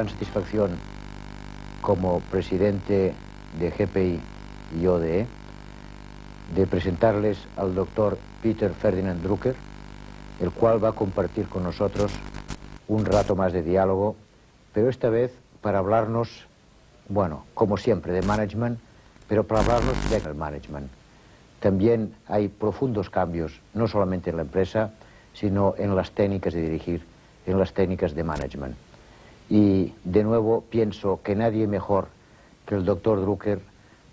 gran satisfacción como presidente de GPI y ODE de presentarles al doctor Peter Ferdinand Drucker, el cual va a compartir con nosotros un rato más de diálogo, pero esta vez para hablarnos, bueno, como siempre, de management, pero para hablarnos de management. También hay profundos cambios, no solamente en la empresa, sino en las técnicas de dirigir, en las técnicas de management. Y de nuevo pienso que nadie mejor que el doctor Drucker,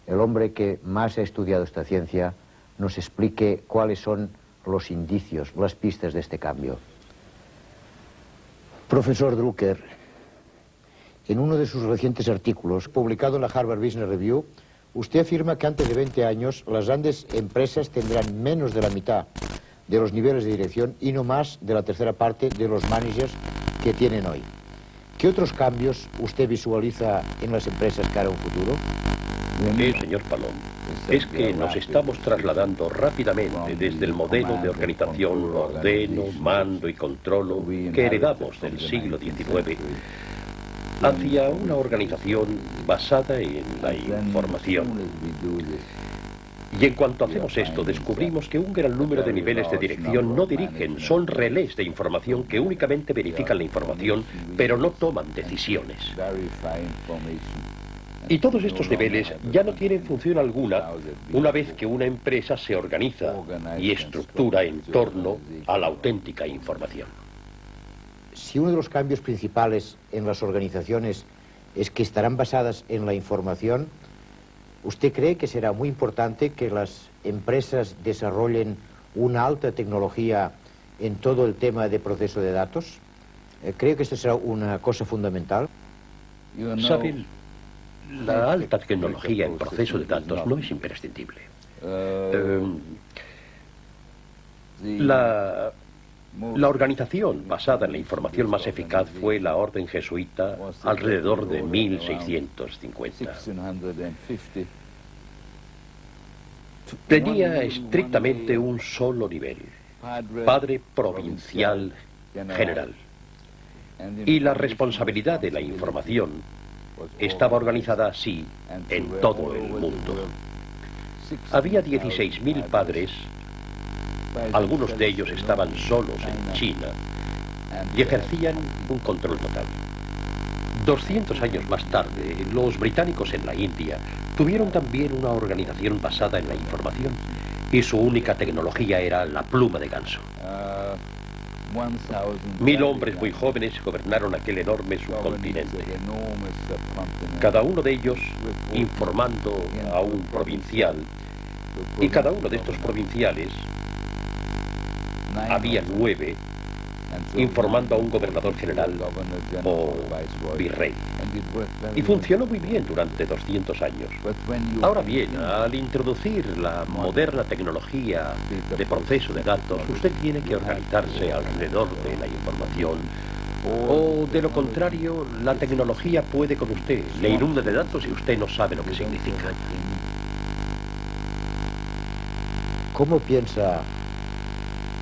el hombre que más ha estudiado esta ciencia, nos explique cuáles son los indicios, las pistas de este cambio. Profesor Drucker, en uno de sus recientes artículos, publicado en la Harvard Business Review, usted afirma que antes de 20 años las grandes empresas tendrán menos de la mitad de los niveles de dirección y no más de la tercera parte de los managers que tienen hoy. ¿Qué otros cambios usted visualiza en las empresas cara a un futuro? Sí, señor Palom, es que nos estamos trasladando rápidamente desde el modelo de organización ordeno, mando y controlo que heredamos del siglo XIX hacia una organización basada en la información. Y en cuanto hacemos esto, descubrimos que un gran número de niveles de dirección no dirigen, son relés de información que únicamente verifican la información, pero no toman decisiones. Y todos estos niveles ya no tienen función alguna una vez que una empresa se organiza y estructura en torno a la auténtica información. Si uno de los cambios principales en las organizaciones es que estarán basadas en la información, ¿usted cree que será muy importante que las empresas desarrollen una alta tecnología en todo el tema de proceso de datos? ¿Cree que esto será una cosa fundamental? ¿Saben? La alta tecnología en proceso de datos no es imprescindible. La organización basada en la información más eficaz fue la orden jesuita alrededor de 1650. Tenía estrictamente un solo nivel, padre provincial general. Y la responsabilidad de la información estaba organizada así en todo el mundo. Había 16.000 padres. Algunos de ellos estaban solos en China y ejercían un control total. 200 años más tarde, los británicos en la India tuvieron también una organización basada en la información y su única tecnología era la pluma de ganso. 1000 hombres muy jóvenes gobernaron aquel enorme subcontinente, cada uno de ellos informando a un provincial, y cada uno de estos provinciales, había 9 informando a un gobernador general o virrey. Y funcionó muy bien durante 200 años. Ahora bien, al introducir la moderna tecnología de proceso de datos, usted tiene que organizarse alrededor de la información. O de lo contrario, la tecnología puede con usted, le inunda de datos y usted no sabe lo que significa. ¿Cómo piensa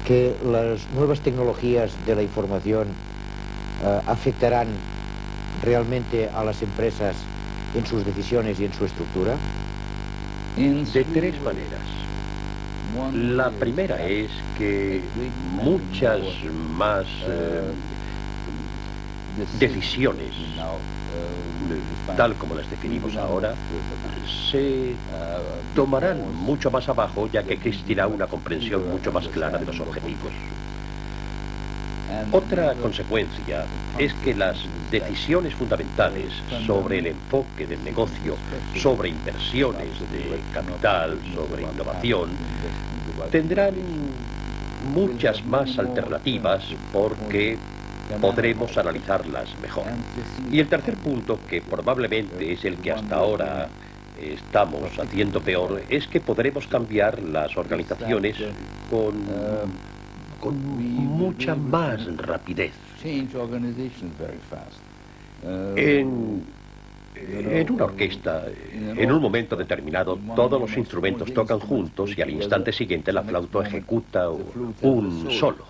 que las nuevas tecnologías de la información afectarán realmente a las empresas en sus decisiones y en su estructura? De 3 maneras. La primera es que muchas más decisiones, tal como las definimos ahora, se tomarán mucho más abajo, ya que existirá una comprensión mucho más clara de los objetivos. Otra consecuencia es que las decisiones fundamentales sobre el enfoque del negocio, sobre inversiones de capital, sobre innovación, tendrán muchas más alternativas porque podremos analizarlas mejor. Y el tercer punto, que probablemente es el que hasta ahora estamos haciendo peor, es que podremos cambiar las organizaciones con mucha más rapidez. En una orquesta, en un momento determinado, todos los instrumentos tocan juntos y al instante siguiente la flauta ejecuta un solo.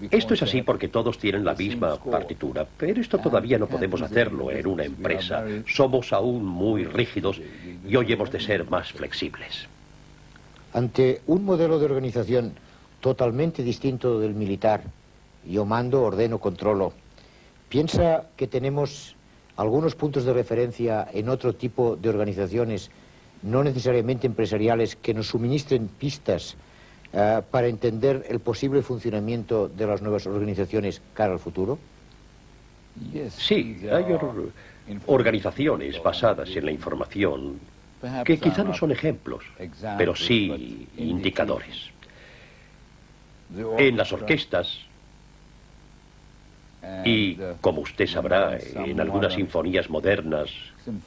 Esto es así porque todos tienen la misma partitura, pero esto todavía no podemos hacerlo en una empresa. Somos aún muy rígidos y hoy hemos de ser más flexibles. Ante un modelo de organización totalmente distinto del militar, yo mando, ordeno, controlo, ¿piensa que tenemos algunos puntos de referencia en otro tipo de organizaciones, no necesariamente empresariales, que nos suministren pistas para entender el posible funcionamiento de las nuevas organizaciones cara al futuro? Sí, hay organizaciones basadas en la información que quizá no son ejemplos, pero sí indicadores. En las orquestas, y como usted sabrá, en algunas sinfonías modernas,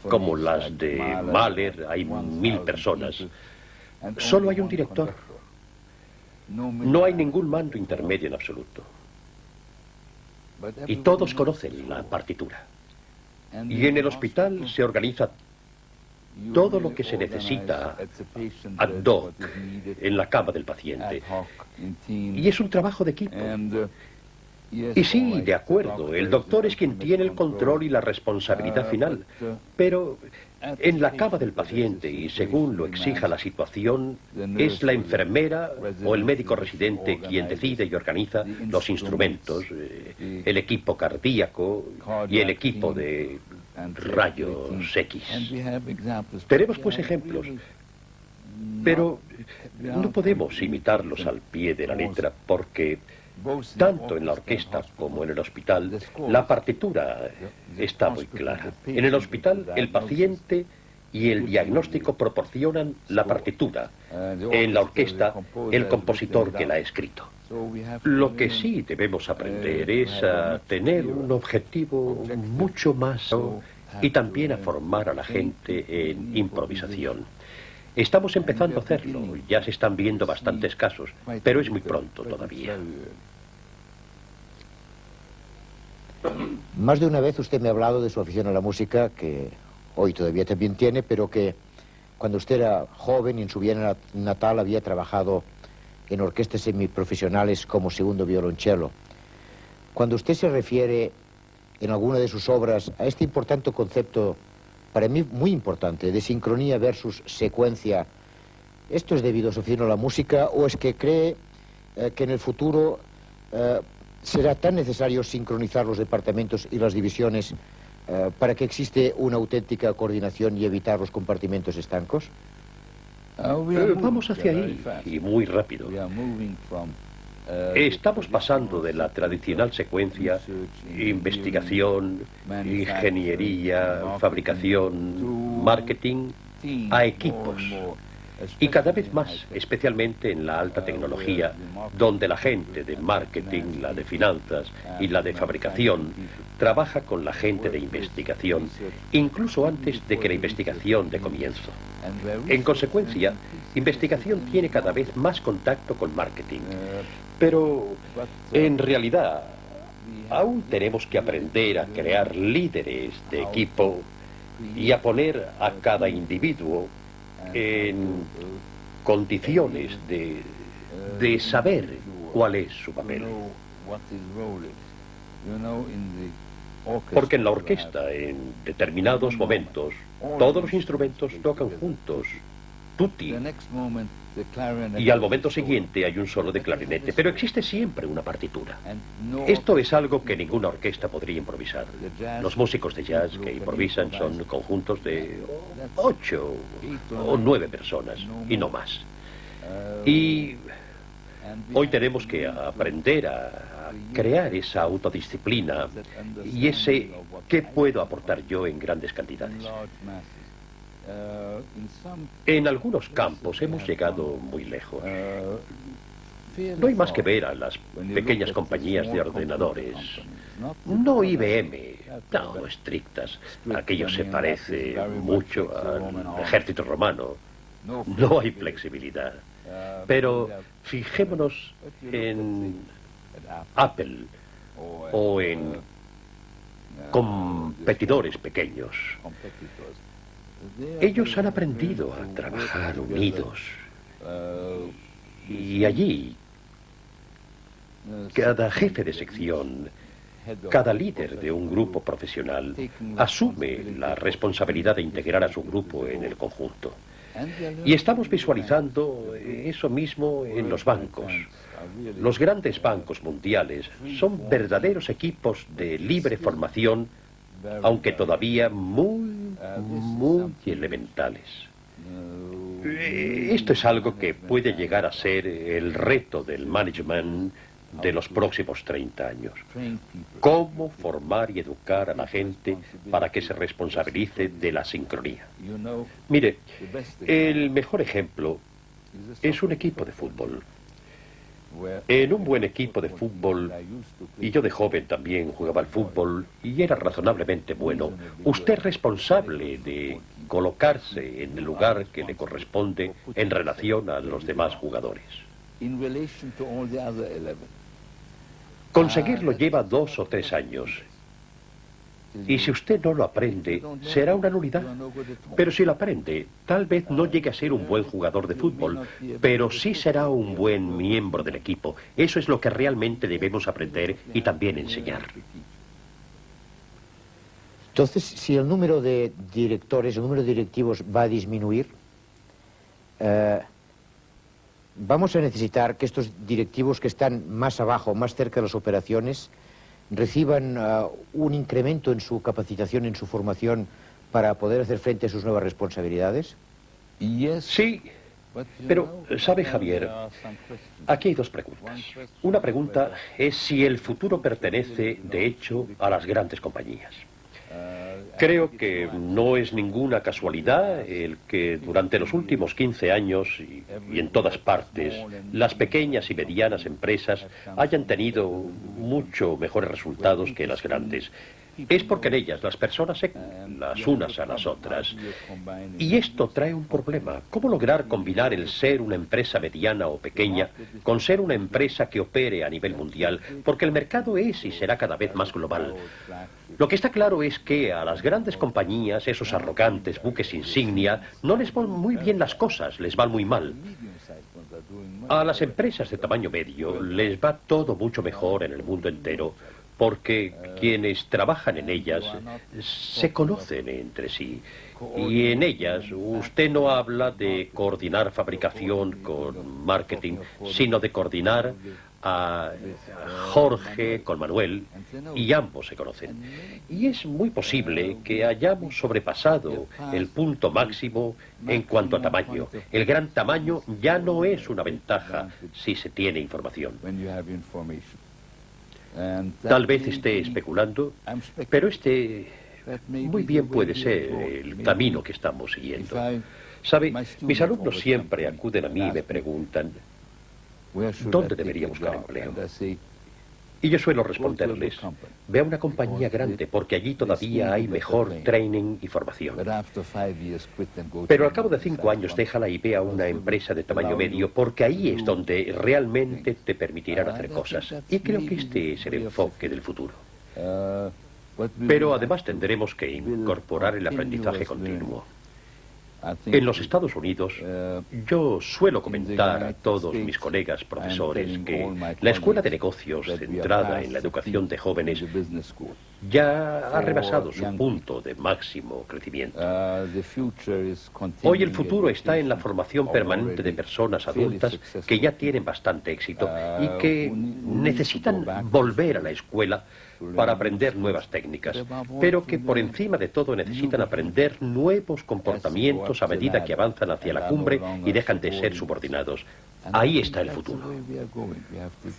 como las de Mahler, hay 1000 personas. Solo hay un director. No hay ningún mando intermedio en absoluto. Y todos conocen la partitura. Y en el hospital se organiza todo lo que se necesita ad hoc en la cama del paciente. Y es un trabajo de equipo. Y sí, de acuerdo, el doctor es quien tiene el control y la responsabilidad final. Pero en la cama del paciente, y según lo exija la situación, es la enfermera o el médico residente quien decide y organiza los instrumentos, el equipo cardíaco y el equipo de rayos X. Tenemos pues ejemplos, pero no podemos imitarlos al pie de la letra porque tanto en la orquesta como en el hospital la partitura está muy clara. En el hospital el paciente y el diagnóstico proporcionan la partitura. En la orquesta el compositor que la ha escrito. Lo que sí debemos aprender es a tener un objetivo mucho más y también a formar a la gente en improvisación. Estamos empezando a hacerlo, ya se están viendo bastantes casos, pero es muy pronto todavía. Más de una vez usted me ha hablado de su afición a la música, que hoy todavía también tiene, pero que cuando usted era joven y en su Viena natal había trabajado en orquestas semiprofesionales como segundo violonchelo. Cuando usted se refiere en alguna de sus obras a este importante concepto, para mí muy importante, de sincronía versus secuencia, ¿esto es debido a su afición a la música o es que cree que en el futuro será tan necesario sincronizar los departamentos y las divisiones para que existe una auténtica coordinación y evitar los compartimentos estancos? Vamos hacia ahí, y muy rápido. Estamos pasando de la tradicional secuencia, investigación, ingeniería, fabricación, marketing, a equipos. Y cada vez más, especialmente en la alta tecnología, donde la gente de marketing, la de finanzas y la de fabricación trabaja con la gente de investigación, incluso antes de que la investigación dé comienzo. En consecuencia, investigación tiene cada vez más contacto con marketing. Pero, en realidad, aún tenemos que aprender a crear líderes de equipo y a poner a cada individuo en condiciones de saber cuál es su papel. Porque en la orquesta, en determinados momentos, todos los instrumentos tocan juntos, tutti, y al momento siguiente hay un solo de clarinete, pero existe siempre una partitura. Esto es algo que ninguna orquesta podría improvisar. Los músicos de jazz que improvisan son conjuntos de 8 o 9 personas, y no más. Y hoy tenemos que aprender a crear esa autodisciplina y ese ¿qué puedo aportar yo en grandes cantidades? En algunos campos hemos llegado muy lejos. No hay más que ver a las pequeñas compañías de ordenadores. No IBM, no estrictas. Aquello se parece mucho al ejército romano. No hay flexibilidad. Pero fijémonos en Apple o en competidores pequeños. Ellos han aprendido a trabajar unidos. Y allí Cada jefe de sección, cada líder de un grupo profesional asume la responsabilidad de integrar a su grupo en el conjunto. Y estamos visualizando eso mismo en los bancos. Los grandes bancos mundiales son verdaderos equipos de libre formación, aunque todavía muy elementales. Esto es algo que puede llegar a ser el reto del management de los próximos 30 años. Cómo formar y educar a la gente para que se responsabilice de la sincronía. Mire, el mejor ejemplo es un equipo de fútbol. En un buen equipo de fútbol, y yo de joven también jugaba al fútbol y era razonablemente bueno, usted es responsable de colocarse en el lugar que le corresponde en relación a los demás jugadores. Conseguirlo lleva 2 o 3 años. Y si usted no lo aprende, será una nulidad. Pero si lo aprende, tal vez no llegue a ser un buen jugador de fútbol, pero sí será un buen miembro del equipo. Eso es lo que realmente debemos aprender y también enseñar. Entonces, si el número de directores, el número de directivos va a disminuir, vamos a necesitar que estos directivos que están más abajo, más cerca de las operaciones, reciban un incremento en su capacitación, en su formación, para poder hacer frente a sus nuevas responsabilidades. Sí, pero, ¿sabe, Javier? Aquí hay 2 preguntas. Una pregunta es si el futuro pertenece, de hecho, a las grandes compañías. Creo que no es ninguna casualidad el que durante los últimos 15 años y en todas partes las pequeñas y medianas empresas hayan tenido mucho mejores resultados que las grandes. Es porque en ellas las personas se las unas a las otras. Y esto trae un problema. ¿Cómo lograr combinar el ser una empresa mediana o pequeña con ser una empresa que opere a nivel mundial? Porque el mercado es y será cada vez más global. Lo que está claro es que a las grandes compañías, esos arrogantes buques insignia, no les van muy bien las cosas, les van muy mal. A las empresas de tamaño medio les va todo mucho mejor en el mundo entero, porque quienes trabajan en ellas se conocen entre sí. Y en ellas usted no habla de coordinar fabricación con marketing, sino de coordinar a Jorge con Manuel, y ambos se conocen. Y es muy posible que hayamos sobrepasado el punto máximo en cuanto a tamaño. El gran tamaño ya no es una ventaja si se tiene información. Tal vez esté especulando, pero este muy bien puede ser el camino que estamos siguiendo. ¿Sabe? Mis alumnos siempre acuden a mí y me preguntan ¿dónde debería buscar empleo? Y yo suelo responderles, ve a una compañía grande, porque allí todavía hay mejor training y formación. Pero al cabo de 5 años déjala y ve a una empresa de tamaño medio, porque ahí es donde realmente te permitirán hacer cosas. Y creo que este es el enfoque del futuro. Pero además tendremos que incorporar el aprendizaje continuo. En los Estados Unidos, yo suelo comentar a todos mis colegas profesores que la escuela de negocios centrada en la educación de jóvenes ya ha rebasado su punto de máximo crecimiento. Hoy el futuro está en la formación permanente de personas adultas que ya tienen bastante éxito y que necesitan volver a la escuela para aprender nuevas técnicas, pero que por encima de todo necesitan aprender nuevos comportamientos a medida que avanzan hacia la cumbre y dejan de ser subordinados. Ahí está el futuro.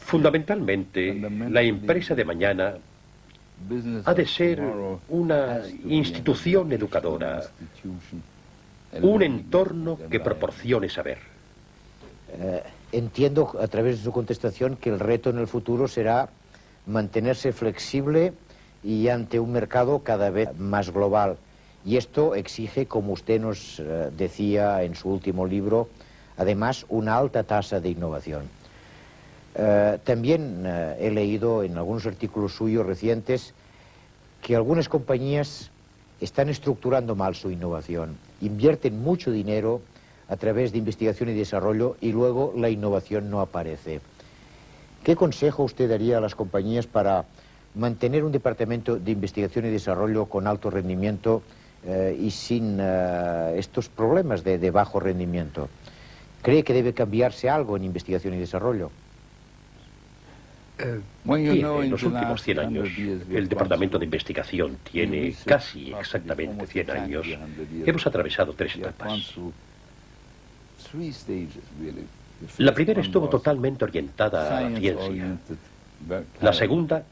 Fundamentalmente, la empresa de mañana ha de ser una institución educadora, un entorno que proporcione saber. Entiendo a través de su contestación que el reto en el futuro será mantenerse flexible y ante un mercado cada vez más global. Y esto exige, como usted nos decía en su último libro, además una alta tasa de innovación. También he leído en algunos artículos suyos recientes que algunas compañías están estructurando mal su innovación, invierten mucho dinero a través de investigación y desarrollo y luego la innovación no aparece. ¿Qué consejo usted daría a las compañías para mantener un departamento de investigación y desarrollo con alto rendimiento y sin estos problemas de bajo rendimiento? ¿Cree que debe cambiarse algo en investigación y desarrollo? En los últimos 100 años, el Departamento de Investigación tiene casi exactamente 100 años. Hemos atravesado 3 etapas. La primera estuvo totalmente orientada a la ciencia. La segunda,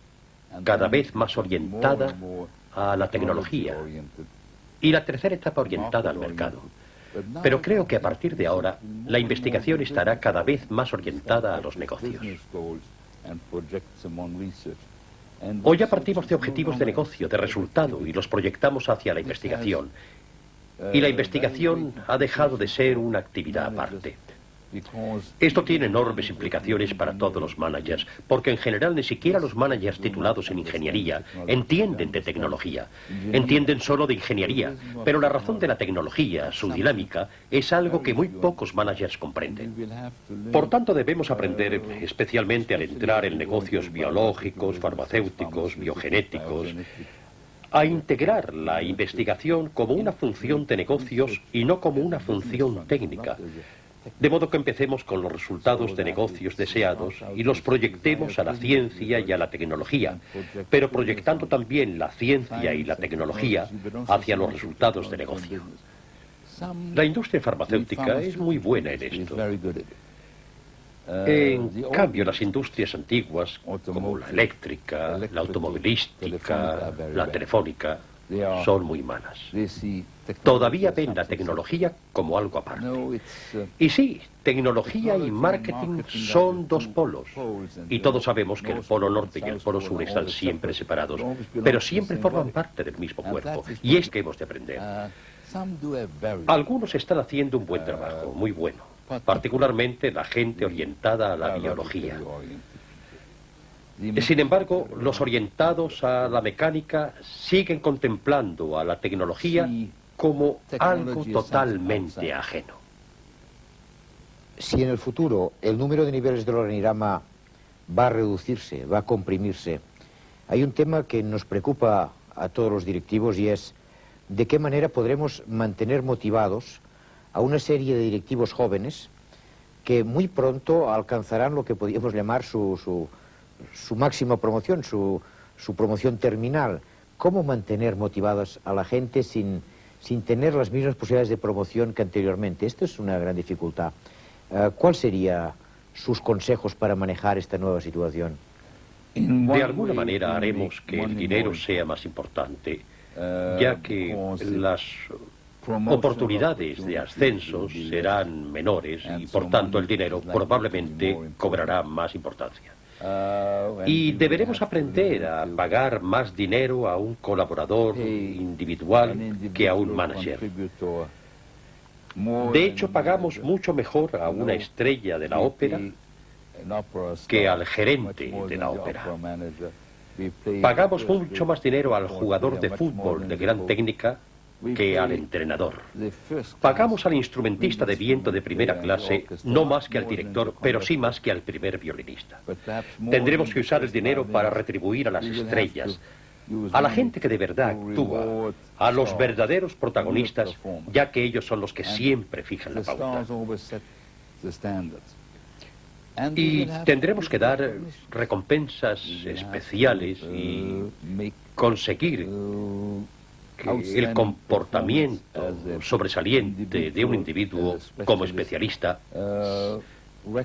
cada vez más orientada a la tecnología. Y la tercera etapa orientada al mercado. Pero creo que a partir de ahora, la investigación estará cada vez más orientada a los negocios. Hoy ya partimos de objetivos de negocio, de resultado, y los proyectamos hacia la investigación. Y la investigación ha dejado de ser una actividad aparte. Esto tiene enormes implicaciones para todos los managers, porque en general ni siquiera los managers titulados en ingeniería entienden de tecnología. Entienden solo de ingeniería, pero la razón de la tecnología, su dinámica, es algo que muy pocos managers comprenden. Por tanto, debemos aprender, especialmente al entrar en negocios biológicos, farmacéuticos, biogenéticos, a integrar la investigación como una función de negocios y no como una función técnica. De modo que empecemos con los resultados de negocios deseados y los proyectemos a la ciencia y a la tecnología, pero proyectando también la ciencia y la tecnología hacia los resultados de negocio. La industria farmacéutica es muy buena en esto. En cambio, las industrias antiguas, como la eléctrica, la automovilística, la telefónica, son muy malas. Todavía ven la tecnología como algo aparte. Y sí, tecnología y marketing son dos polos. Y todos sabemos que el polo norte y el polo sur están siempre separados, pero siempre forman parte del mismo cuerpo. Y es que hemos de aprender. Algunos están haciendo un buen trabajo, muy bueno, particularmente la gente orientada a la biología. Sin embargo, los orientados a la mecánica siguen contemplando a la tecnología como algo totalmente ajeno. Si en el futuro el número de niveles del organigrama va a reducirse, va a comprimirse, hay un tema que nos preocupa a todos los directivos y es de qué manera podremos mantener motivados a una serie de directivos jóvenes que muy pronto alcanzarán lo que podríamos llamar su máxima promoción, su promoción terminal. ¿Cómo mantener motivados a la gente sin tener las mismas posibilidades de promoción que anteriormente? Esto es una gran dificultad. ¿Cuáles serían sus consejos para manejar esta nueva situación? De alguna manera haremos que el dinero sea más importante, ya que las oportunidades de ascensos serán menores y por tanto el dinero probablemente cobrará más importancia. Y deberemos aprender a pagar más dinero a un colaborador individual que a un manager. De hecho, pagamos mucho mejor a una estrella de la ópera que al gerente de la ópera. Pagamos mucho más dinero al jugador de fútbol de gran técnica que al entrenador. Pagamos al instrumentista de viento de primera clase no más que al director, pero sí más que al primer violinista. Tendremos que usar el dinero para retribuir a las estrellas, a la gente que de verdad actúa, a los verdaderos protagonistas, ya que ellos son los que siempre fijan la pauta. Y tendremos que dar recompensas especiales y conseguir que el comportamiento sobresaliente de un individuo como especialista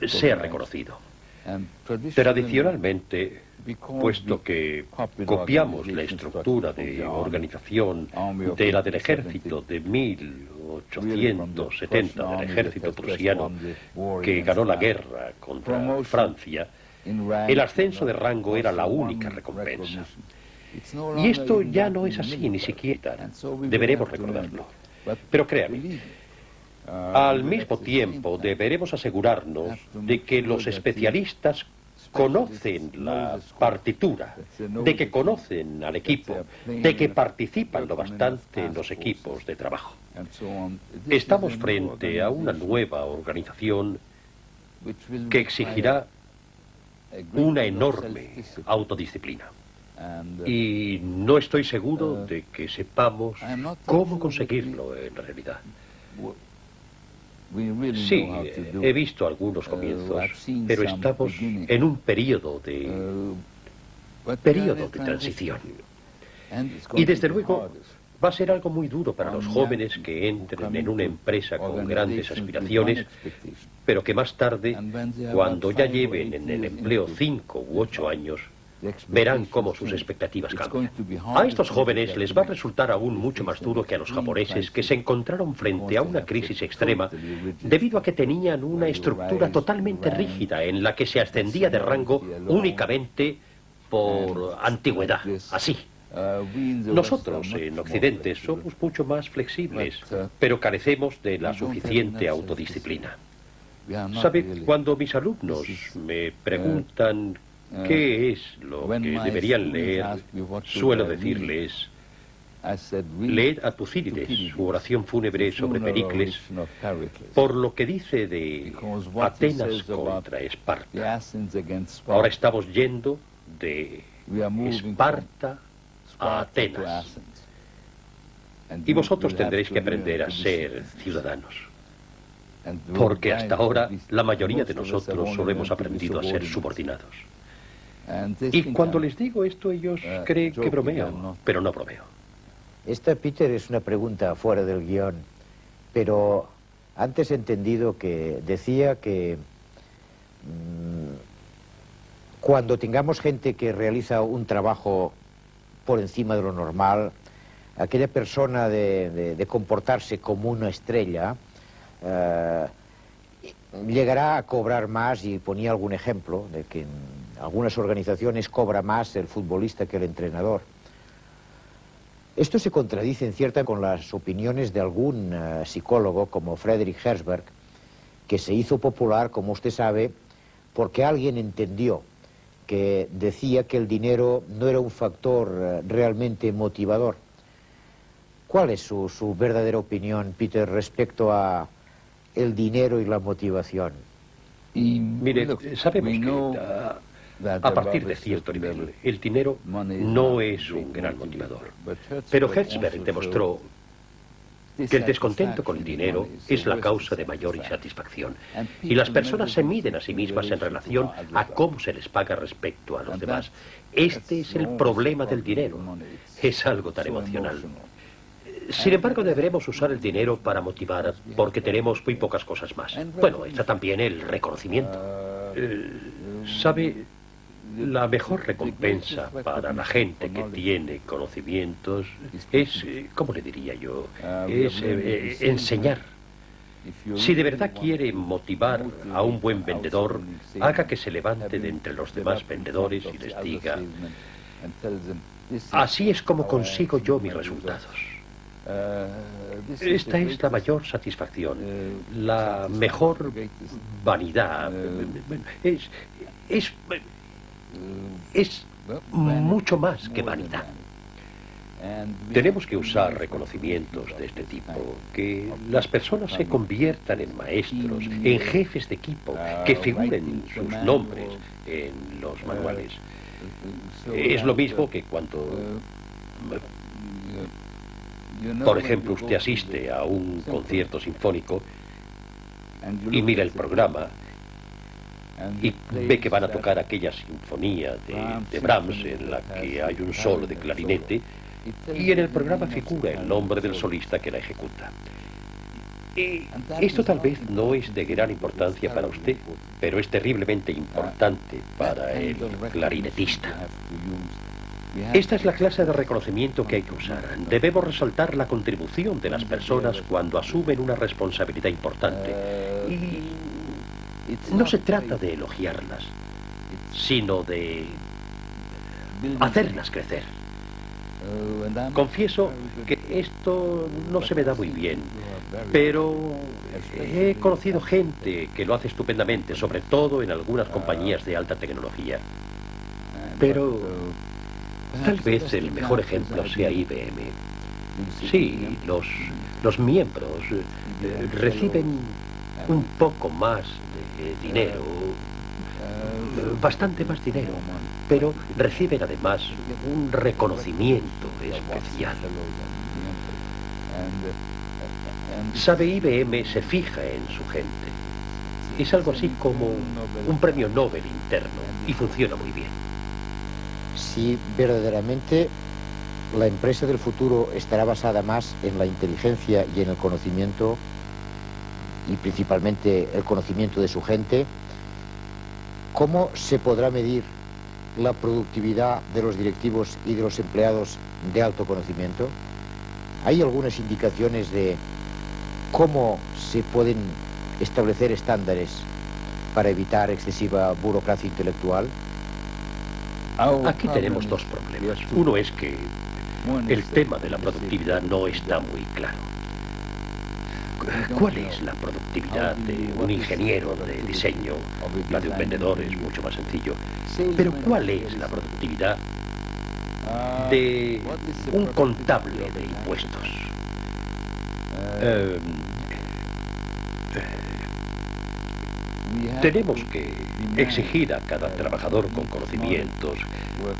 sea reconocido. Tradicionalmente, puesto que copiamos la estructura de organización de la del ejército de 1870, del ejército prusiano que ganó la guerra contra Francia, el ascenso de rango era la única recompensa. Y esto ya no es así, ni siquiera. Deberemos recordarlo. Pero créame, al mismo tiempo deberemos asegurarnos de que los especialistas conocen la partitura, de que conocen al equipo, de que participan lo bastante en los equipos de trabajo. Estamos frente a una nueva organización que exigirá una enorme autodisciplina. Y no estoy seguro de que sepamos cómo conseguirlo en realidad. Sí, he visto algunos comienzos, pero estamos en un periodo de transición. Y desde luego va a ser algo muy duro para los jóvenes que entren en una empresa con grandes aspiraciones, pero que más tarde, cuando ya lleven en el empleo 5 u 8 años, verán cómo sus expectativas cambian. A estos jóvenes les va a resultar aún mucho más duro que a los japoneses, que se encontraron frente a una crisis extrema debido a que tenían una estructura totalmente rígida en la que se ascendía de rango únicamente por antigüedad, así. Nosotros en Occidente somos mucho más flexibles, pero carecemos de la suficiente autodisciplina. ¿Sabe? Cuando mis alumnos me preguntan qué es lo que deberían leer, suelo decirles: leed a Tucídides, su oración fúnebre sobre Pericles, por lo que dice de Atenas contra Esparta. Ahora estamos yendo de Esparta a Atenas. Y vosotros tendréis que aprender a ser ciudadanos. Porque hasta ahora la mayoría de nosotros solo hemos aprendido a ser subordinados. Y cuando les digo esto, ellos creen que bromeo, pero no bromeo. Esta, Peter, es una pregunta fuera del guión, pero antes he entendido que decía que cuando tengamos gente que realiza un trabajo por encima de lo normal, aquella persona de comportarse como una estrella llegará a cobrar más, y ponía algún ejemplo de que en algunas organizaciones cobra más el futbolista que el entrenador. Esto se contradice en cierta con las opiniones de algún psicólogo como Friedrich Herzberg, que se hizo popular, como usted sabe, porque alguien entendió que decía que el dinero no era un factor realmente motivador. ¿Cuál es su verdadera opinión, Peter, respecto a el dinero y la motivación? Mire, sabemos que a partir de cierto nivel el dinero no es un gran motivador. Pero Herzberg demostró que el descontento con el dinero es la causa de mayor insatisfacción. Y las personas se miden a sí mismas en relación a cómo se les paga respecto a los demás. Este es el problema del dinero. Es algo tan emocional. Sin embargo, deberemos usar el dinero para motivar, porque tenemos muy pocas cosas más. Bueno, está también el reconocimiento. ¿Sabe? La mejor recompensa para la gente que tiene conocimientos es, ¿cómo le diría yo? Es enseñar. Si de verdad quiere motivar a un buen vendedor, haga que se levante de entre los demás vendedores y les diga: así es como consigo yo mis resultados. Esta es la mayor satisfacción, la mejor vanidad. Es mucho más que vanidad. Tenemos que usar reconocimientos de este tipo, que las personas se conviertan en maestros, en jefes de equipo, que figuren sus nombres en los manuales. Es lo mismo que cuando, por ejemplo, usted asiste a un concierto sinfónico y mira el programa y ve que van a tocar aquella sinfonía de Brahms en la que hay un solo de clarinete, y en el programa figura el nombre del solista que la ejecuta. Y esto tal vez no es de gran importancia para usted, pero es terriblemente importante para el clarinetista. Esta es la clase de reconocimiento que hay que usar. Debemos resaltar la contribución de las personas cuando asumen una responsabilidad importante. Y no se trata de elogiarlas, sino de hacerlas crecer. Confieso que esto no se me da muy bien, pero he conocido gente que lo hace estupendamente, sobre todo en algunas compañías de alta tecnología. Pero tal vez el mejor ejemplo sea IBM. Sí, los miembros reciben un poco más de dinero, bastante más dinero, pero reciben además un reconocimiento especial. Sabe, IBM se fija en su gente. Es algo así como un premio Nobel interno y funciona muy bien. Si verdaderamente la empresa del futuro estará basada más en la inteligencia y en el conocimiento, y principalmente el conocimiento de su gente, ¿cómo se podrá medir la productividad de los directivos y de los empleados de alto conocimiento? ¿Hay algunas indicaciones de cómo se pueden establecer estándares para evitar excesiva burocracia intelectual? Aquí tenemos dos problemas. Uno es que el tema de la productividad no está muy claro. ¿Cuál es la productividad de un ingeniero de diseño? La de un vendedor es mucho más sencillo. Pero ¿cuál es la productividad de un contable de impuestos? Tenemos que exigir a cada trabajador con conocimientos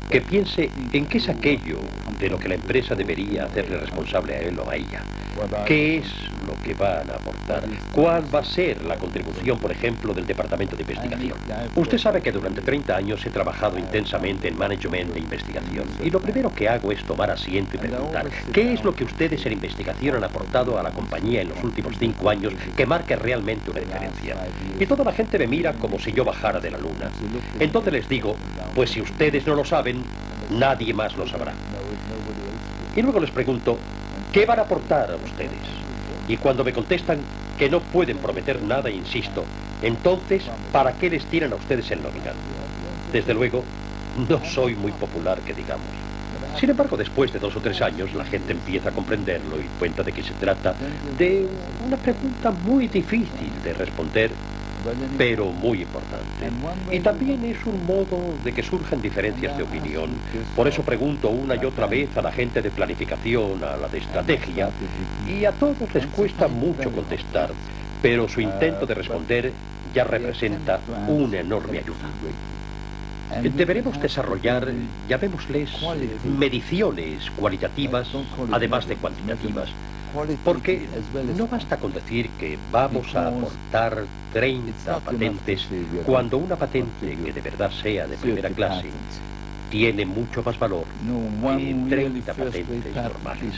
que piense en qué es aquello de lo que la empresa debería hacerle responsable a él o a ella. ¿Qué es lo que van a aportar? ¿Cuál va a ser la contribución, por ejemplo, del Departamento de Investigación? Usted sabe que durante 30 años he trabajado intensamente en management de investigación. Y lo primero que hago es tomar asiento y preguntar, ¿qué es lo que ustedes en investigación han aportado a la compañía en los últimos 5 años que marque realmente una diferencia? Y toda la gente me mira como si yo bajara de la luna. Entonces les digo, pues si ustedes no lo saben, nadie más lo sabrá. Y luego les pregunto, ¿qué van a aportar a ustedes? Y cuando me contestan que no pueden prometer nada, insisto, entonces, ¿para qué les tiran a ustedes el nómina? Desde luego, no soy muy popular, que digamos. Sin embargo, después de 2 o 3 años, la gente empieza a comprenderlo y cuenta de que se trata de una pregunta muy difícil de responder, pero muy importante. Y también es un modo de que surjan diferencias de opinión. Por eso pregunto una y otra vez a la gente de planificación, a la de estrategia, y a todos les cuesta mucho contestar, pero su intento de responder ya representa una enorme ayuda. Deberemos desarrollar, llamémosles, mediciones cualitativas, además de cuantitativas, porque no basta con decir que vamos a aportar 30 patentes cuando una patente que de verdad sea de primera clase tiene mucho más valor que 30 patentes normales.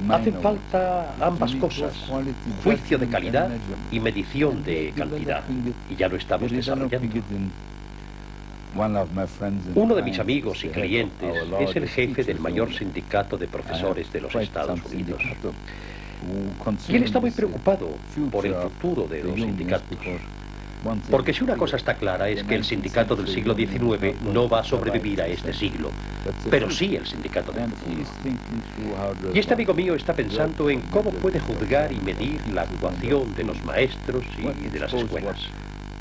Hacen falta ambas cosas, juicio de calidad y medición de cantidad, y ya lo estamos desarrollando. Uno de mis amigos y clientes es el jefe del mayor sindicato de profesores de los Estados Unidos. Y él está muy preocupado por el futuro de los sindicatos. Porque si una cosa está clara es que el sindicato del siglo XIX no va a sobrevivir a este siglo, pero sí el sindicato del futuro. Y este amigo mío está pensando en cómo puede juzgar y medir la actuación de los maestros y de las escuelas.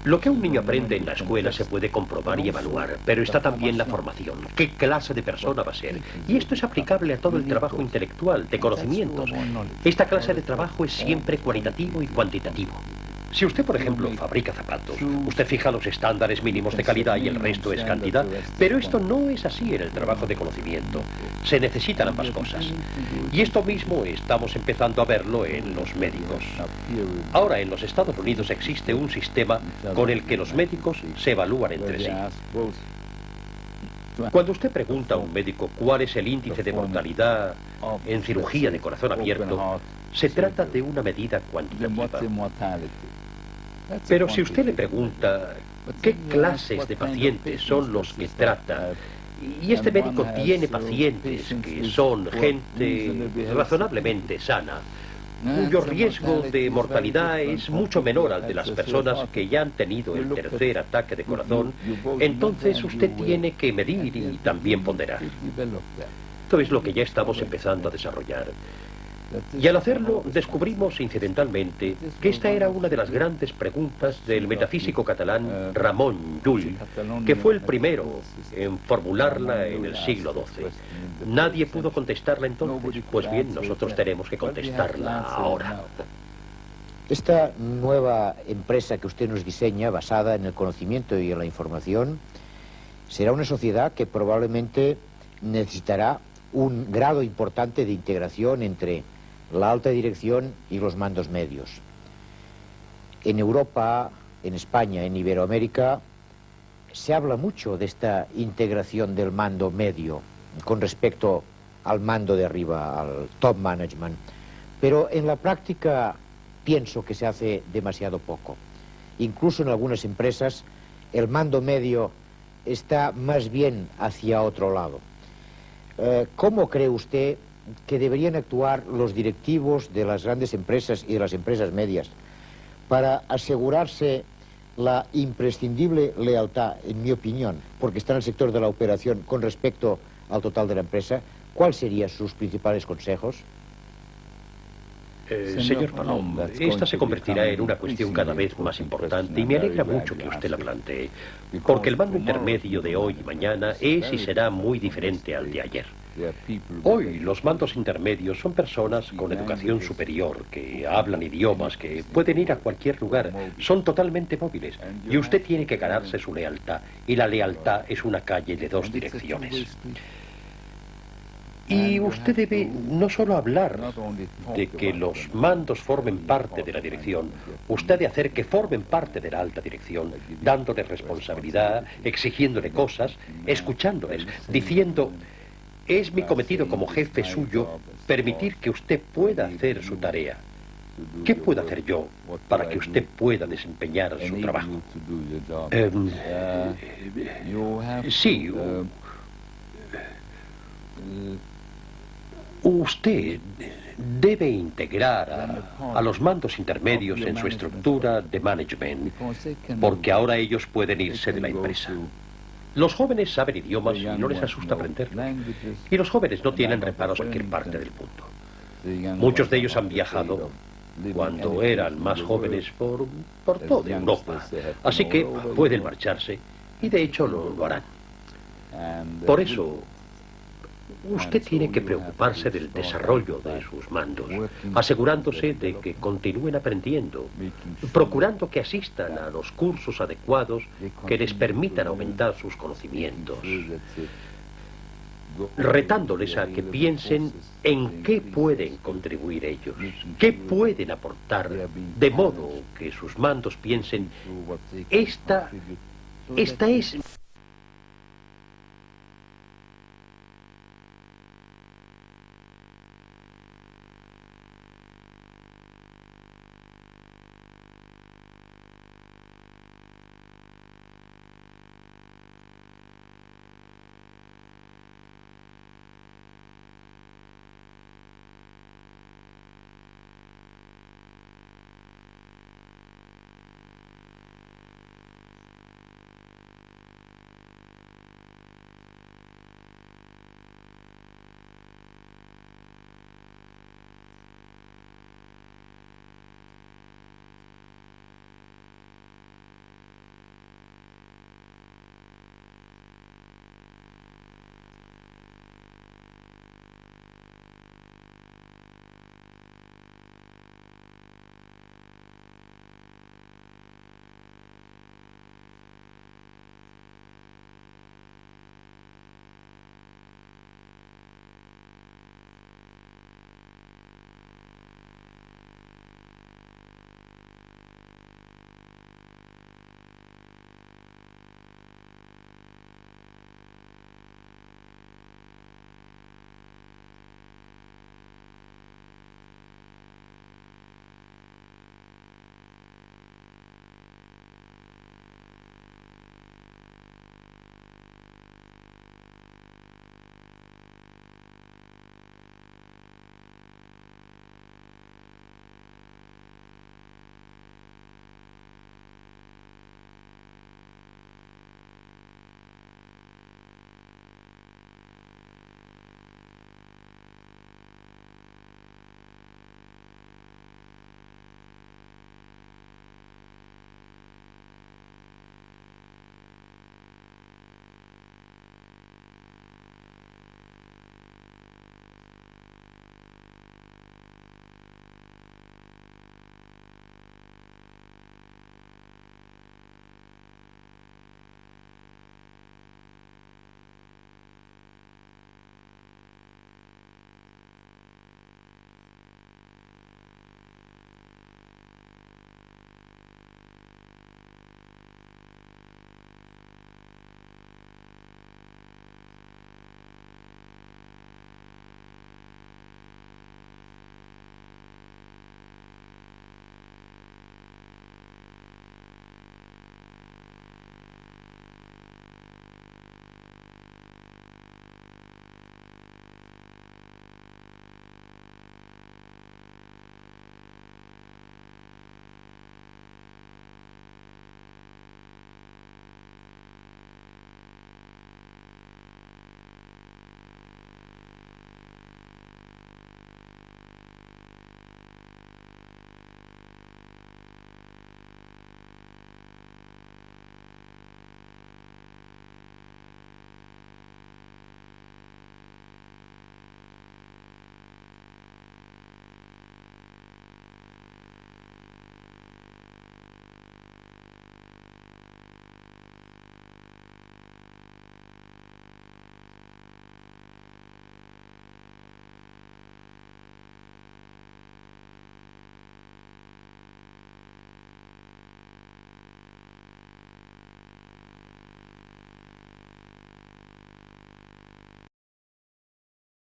Lo que un niño aprende en la escuela se puede comprobar y evaluar, pero está también la formación. ¿Qué clase de persona va a ser? Y esto es aplicable a todo el trabajo intelectual, de conocimientos. Esta clase de trabajo es siempre cualitativo y cuantitativo. Si usted, por ejemplo, fabrica zapatos, usted fija los estándares mínimos de calidad y el resto es cantidad, pero esto no es así en el trabajo de conocimiento. Se necesitan ambas cosas. Y esto mismo estamos empezando a verlo en los médicos. Ahora, en los Estados Unidos existe un sistema con el que los médicos se evalúan entre sí. Cuando usted pregunta a un médico cuál es el índice de mortalidad en cirugía de corazón abierto, se trata de una medida cuantitativa. Pero si usted le pregunta qué clases de pacientes son los que trata, y este médico tiene pacientes que son gente razonablemente sana, cuyo riesgo de mortalidad es mucho menor al de las personas que ya han tenido el tercer ataque de corazón, entonces usted tiene que medir y también ponderar. Esto es lo que ya estamos empezando a desarrollar. Y al hacerlo, descubrimos incidentalmente que esta era una de las grandes preguntas del metafísico catalán Ramon Llull, que fue el primero en formularla en el siglo XII. Nadie pudo contestarla entonces. Pues bien, nosotros tenemos que contestarla ahora. Esta nueva empresa que usted nos diseña, basada en el conocimiento y en la información, será una sociedad que probablemente necesitará un grado importante de integración entre la alta dirección y los mandos medios. En Europa, en España, en Iberoamérica, se habla mucho de esta integración del mando medio con respecto al mando de arriba, al top management, pero en la práctica pienso que se hace demasiado poco. Incluso en algunas empresas el mando medio está más bien hacia otro lado. ¿Cómo cree usted que deberían actuar los directivos de las grandes empresas y de las empresas medias para asegurarse la imprescindible lealtad, en mi opinión, porque está en el sector de la operación con respecto al total de la empresa? ¿Cuáles serían sus principales consejos? Señor Palom, esta se convertirá en una cuestión cada vez más importante y me alegra mucho que usted la plantee, porque el mando intermedio de hoy y mañana es y será muy diferente al de ayer. Hoy los mandos intermedios son personas con educación superior, que hablan idiomas, que pueden ir a cualquier lugar, son totalmente móviles y usted tiene que ganarse su lealtad, y la lealtad es una calle de dos direcciones. Y usted debe no solo hablar de que los mandos formen parte de la dirección, usted debe hacer que formen parte de la alta dirección, dándoles responsabilidad, exigiéndole cosas, escuchándoles, diciendo: es mi cometido como jefe suyo permitir que usted pueda hacer su tarea. ¿Qué puedo hacer yo para que usted pueda desempeñar su trabajo? Sí. Usted debe integrar a los mandos intermedios en su estructura de management, porque ahora ellos pueden irse de la empresa. Los jóvenes saben idiomas y no les asusta aprenderlos. Y los jóvenes no tienen reparos en cualquier parte del mundo. Muchos de ellos han viajado cuando eran más jóvenes por toda Europa. Así que pueden marcharse y de hecho lo harán. Por eso, usted tiene que preocuparse del desarrollo de sus mandos, asegurándose de que continúen aprendiendo, procurando que asistan a los cursos adecuados que les permitan aumentar sus conocimientos, retándoles a que piensen en qué pueden contribuir ellos, qué pueden aportar, de modo que sus mandos piensen: esta es